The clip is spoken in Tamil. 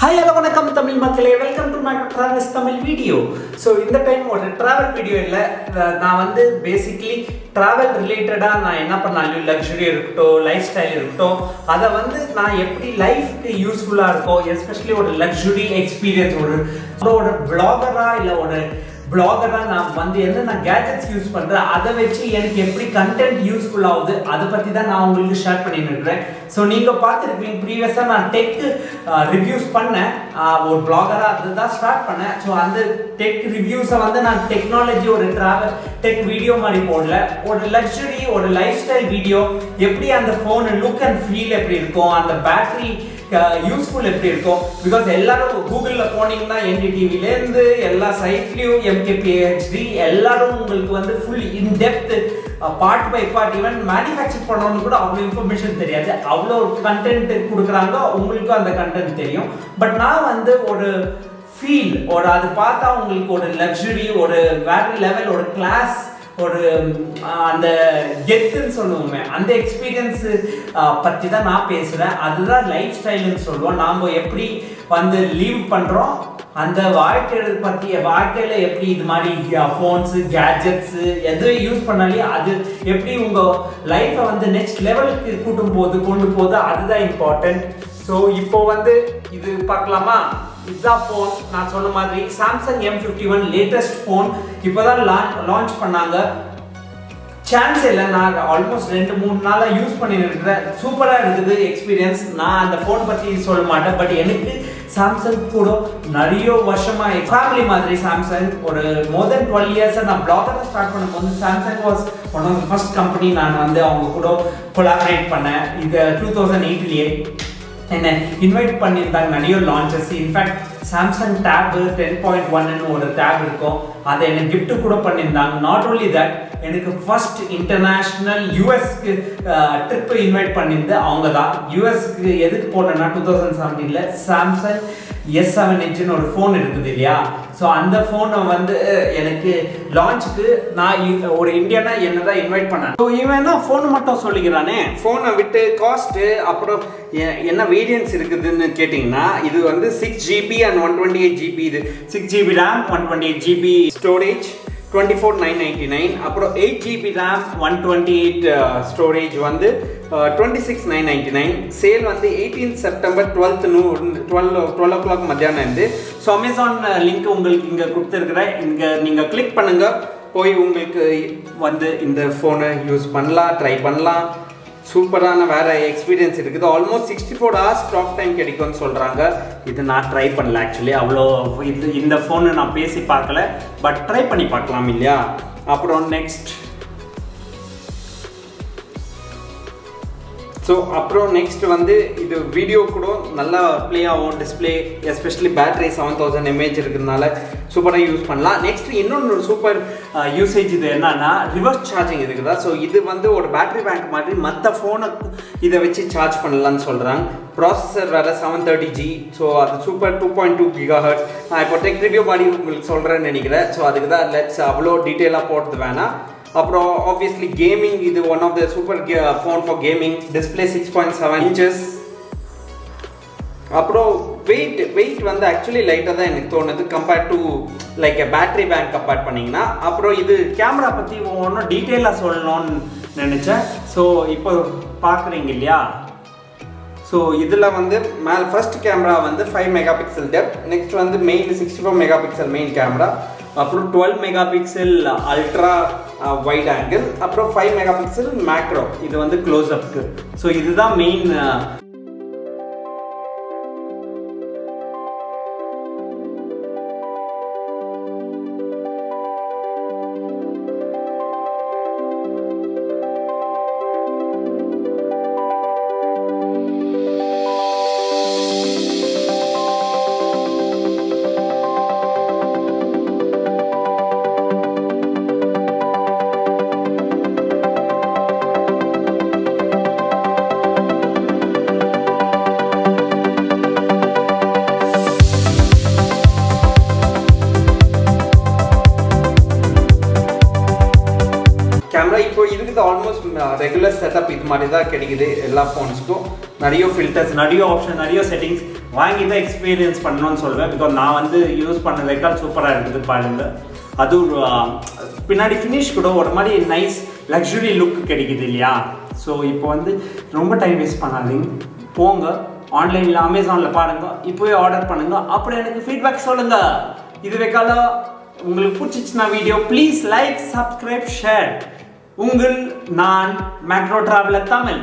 Hi, hello, welcome Tamil Makkale. Welcome to my Travis Tamil video. So, in the time ஒரு travel video இல்ல நான் வந்து basically travel related நான் என்ன பண்ணாலும் luxury இருக்கட்டும் lifestyle இருக்கட்டும் அத வந்து நான் எப்படி லைஃப்க்கு யூஸ்ஃபுல்லா இருக்கும் especially ஒரு luxury experience ஒரு vlogger இல்ல ஒரு blogger நான் வந்து என்னென்ன gadgets யூஸ் பண்றேன் அதை வச்சு எனக்கு எப்படி கண்டென்ட் யூஸ்ஃபுல் ஆகுது அதை பத்தி தான் நான் உங்களுக்கு ஷேர் பண்ணிட்டு இருக்கேன். ஸோ நீங்க பார்த்துருப்பீங்க ப்ரீவியஸா நான் டெக் ரிவ்யூஸ் பண்ணேன், ஒரு பிளாகரா அதுதான் ஸ்டார்ட் பண்ணேன். ஸோ அந்த டெக் ரிவ்யூஸை வந்து நான் டெக்னாலஜி ஒரு டிராவல் டெக் வீடியோ மாதிரி போடல, ஒரு லக்ஸுரி ஒரு லைஃப் ஸ்டைல் வீடியோ, எப்படி அந்த ஃபோன் லுக் அண்ட் ஃபீல் எப்படி இருக்கும், அந்த பேட்டரி யூஸ்ஃபுல் எப்படி இருக்கும். பிகாஸ் எல்லாரும் கூகுளில் போனீங்கன்னா என்டிடிவிலேருந்து எல்லா சைட்லையும் எம்கேபிஹெச்டி எல்லாரும் உங்களுக்கு வந்து full in depth part by part even manufacture பண்ணணும்னு கூட அவ்வளோ இன்ஃபர்மேஷன் தெரியாது, அவ்வளோ கண்டென்ட் கொடுக்குறாங்க, உங்களுக்கும் அந்த கண்டென்ட் தெரியும். பட் நான் வந்து ஒரு ஃபீல் ஒரு அது பார்த்தா உங்களுக்கு ஒரு லக்ஸுரி ஒரு வேற லெவல் ஒரு கிளாஸ் ஒரு அந்த கெத்துன்னு சொல்லுவோமே அந்த எக்ஸ்பீரியன்ஸ் பற்றி தான் நான் பேசுகிறேன். அதுதான் லைஃப் ஸ்டைல்னு சொல்லுவோம். நாம் எப்படி வந்து லீவ் பண்ணுறோம் அந்த வாழ்க்கையில் எப்படி இது மாதிரி ஃபோன்ஸு கேட்ஜெட்ஸு எது யூஸ் பண்ணாலே அது எப்படி உங்கள் லைஃப்பை வந்து நெக்ஸ்ட் லெவலுக்கு கொண்டு போகுது அதுதான் இம்பார்ட்டன்ட். ஸோ இப்போ வந்து இது பார்க்கலாமா? இதுதான் ஃபோன். நான் சொன்ன மாதிரி சாம்சங் M51 லேட்டஸ்ட் ஃபோன் இப்போ தான் லான்ச் பண்ணாங்க. சான்ஸ் இல்லை, நான் ஆல்மோஸ்ட் 2-3 நாளாக யூஸ் பண்ணிட்டு இருக்கிறேன். சூப்பராக இருக்குது எக்ஸ்பீரியன்ஸ். நான் அந்த ஃபோன் பற்றி சொல்ல மாட்டேன், பட் எனக்கு சாம்சங் கூட நிறைய வருஷமாக ஃபேமிலி மாதிரி சாம்சங் ஒரு மோர் தென் 12 இயர்ஸாக நான் பிளாகரை ஸ்டார்ட் பண்ணும்போது Samsung was one of the first company நான் வந்து அவங்க கூட கொலாபரேட் பண்ணேன். இது 2008லேயே என்னை இன்வைட் பண்ணியிருந்தாங்க நிறைய லான்ச்சஸ். இன்ஃபேக்ட் சாம்சங் டேப் 10.1ன்னு ஒரு டேப் இருக்கும், அதை எனக்கு கிஃப்ட் கூட பண்ணியிருந்தாங்க. நாட் ஓன்லி தட், எனக்கு ஃபர்ஸ்ட் இன்டர்நேஷ்னல் யூஎஸ்க்கு ட்ரிப்பு இன்வைட் பண்ணியிருந்து அவங்க தான். யூஎஸ்க்கு எதுக்கு போனேன்னா 2017 சாம்சங் S7Edgeன்னு ஒரு ஃபோன் இருக்குது இல்லையா, ஸோ அந்த ஃபோனை வந்து எனக்கு லான்ச்சுக்கு நான் ஒரு இந்தியனா என்ன தான் இன்வைட் பண்ணேன். ஸோ இவன் தான் ஃபோன் மட்டும் சொல்லிக்கிறானே, ஃபோனை விட்டு காஸ்ட்டு அப்புறம் என்ன வேரியன்ஸ் இருக்குதுன்னு கேட்டிங்கன்னா இது வந்து 6GB அண்ட் 128GB. இது 6GB RAM 128GB ஸ்டோரேஜ் 24,999. அப்புறம் 8GB RAM 128 ஸ்டோரேஜ் வந்து 26,999. சேல் வந்து 18 செப்டம்பர் 12 o'clock மத்தியானம் இருந்து. ஸோ அமேசான் லிங்க் உங்களுக்கு இங்கே கொடுத்துருக்குறேன், இங்கே நீங்கள் கிளிக் பண்ணுங்கள், போய் உங்களுக்கு வந்து இந்த ஃபோனை யூஸ் பண்ணலாம், ட்ரை பண்ணலாம். சூப்பரான வேறு எக்ஸ்பீரியன்ஸ் இருக்குது. ஆல்மோஸ்ட் 64 hours டாக் டைம் கிடைக்கும்னு சொல்கிறாங்க. இது நான் ட்ரை பண்ணல ஆக்சுவலி, அவ்வளோ இந்த ஃபோனை நான் பேசி பார்க்கல, பட் ட்ரை பண்ணி பார்க்கலாம் இல்லையா. அப்புறம் நெக்ஸ்ட் வந்து இது வீடியோ கூட நல்லா ப்ளே ஆகும், டிஸ்பிளே எஸ்பெஷலி பேட்டரி 7000 mAh இருக்கிறதுனால சூப்பராக யூஸ் பண்ணலாம். நெக்ஸ்ட் இன்னொன்று சூப்பர் யூசேஜ் இது என்னன்னா ரிவர்ஸ் சார்ஜிங் இருக்குதா. ஸோ இது வந்து ஒரு பேட்டரி பேங்க் மாதிரி மற்ற ஃபோனை இதை வச்சு சார்ஜ் பண்ணலான்னு சொல்கிறாங்க. ப்ராசஸர் வேறு 730G. ஸோ அது சூப்பர் 2.2 GHz. நான் இப்போ டெக் ரிவ்யூ மாதிரி உங்களுக்கு சொல்கிறேன்னு நினைக்கிறேன். ஸோ அதுக்கு தான் லெட்ஸ் அவ்வளோ டீட்டெயிலாக போடுறது வேணாம். அப்புறம் ஆப்வியஸ்லி கேமிங், இது one of the super phone for gaming. Display 6.7 inches. அப்புறம் வெயிட் வந்து ஆக்சுவலி லைட்டாக தான் எனக்கு தோணுது compared to like battery bank compare பண்ணிங்கன்னா. அப்புறம் இது கேமரா பற்றி ஒன்றும் டீட்டெயிலாக சொல்லணும்னு நினச்சேன். ஸோ இப்போ பார்க்குறீங்க இல்லையா, ஸோ இதில் வந்து ஃபர்ஸ்ட் கேமரா வந்து 5 MP டெப்த். நெக்ஸ்ட் வந்து மெயின் 64 MP மெயின் கேமரா. அப்புறம் 12 MP அல்ட்ரா வைட் ஆங்கிள். அப்புறம் 5 MP மேக்ரோ, இது வந்து க்ளோஸ் அப்க்கு. ஸோ இதுதான் மெயின். கேமரா இப்போ இருக்குது ஆல்மோஸ்ட் ரெகுலர் செட்டப் இது மாதிரி தான் கிடைக்குது எல்லா ஃபோன்ஸ்க்கும். நிறைய ஃபில்டர்ஸ், நிறைய ஆப்ஷன், நிறைய செட்டிங்ஸ் வாங்கி தான் எக்ஸ்பீரியன்ஸ் பண்ணணும்னு சொல்வேன். பிகாஸ் நான் வந்து யூஸ் பண்ண ரெக்கார்ட் சூப்பராக இருக்குது பாருங்க. அதுவும் பின்னாடி ஃபினிஷ் கூட ஒரு மாதிரி நைஸ் லக்ஸுரி லுக் கிடைக்குது இல்லையா. ஸோ இப்போ வந்து ரொம்ப டைம் வேஸ்ட் பண்ணாதீங்க, போங்க ஆன்லைனில் அமேசானில் பாருங்கள், இப்போவே ஆர்டர் பண்ணுங்கள், அப்புறம் எனக்கு ஃபீட்பேக் சொல்லுங்கள். இதுவே கால உங்களுக்கு பிடிச்சிச்சுன்னா video please like, subscribe, share. உங்கள் நான் மேக்ரோ டிராவலர் தமிழ்.